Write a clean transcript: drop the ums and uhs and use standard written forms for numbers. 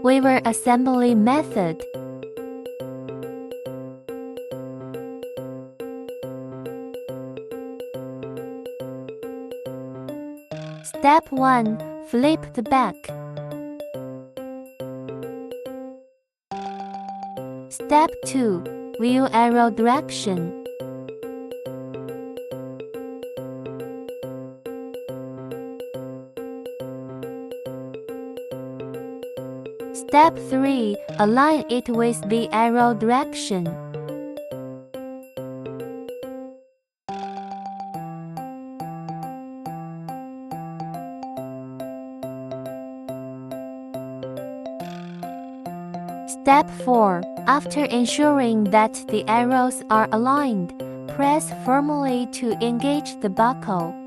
Weaver assembly method. Step 1. Flip the back. Step 2. View arrow direction. Step 3. Align it with the arrow direction. Step 4. After ensuring that the arrows are aligned, press firmly to engage the buckle.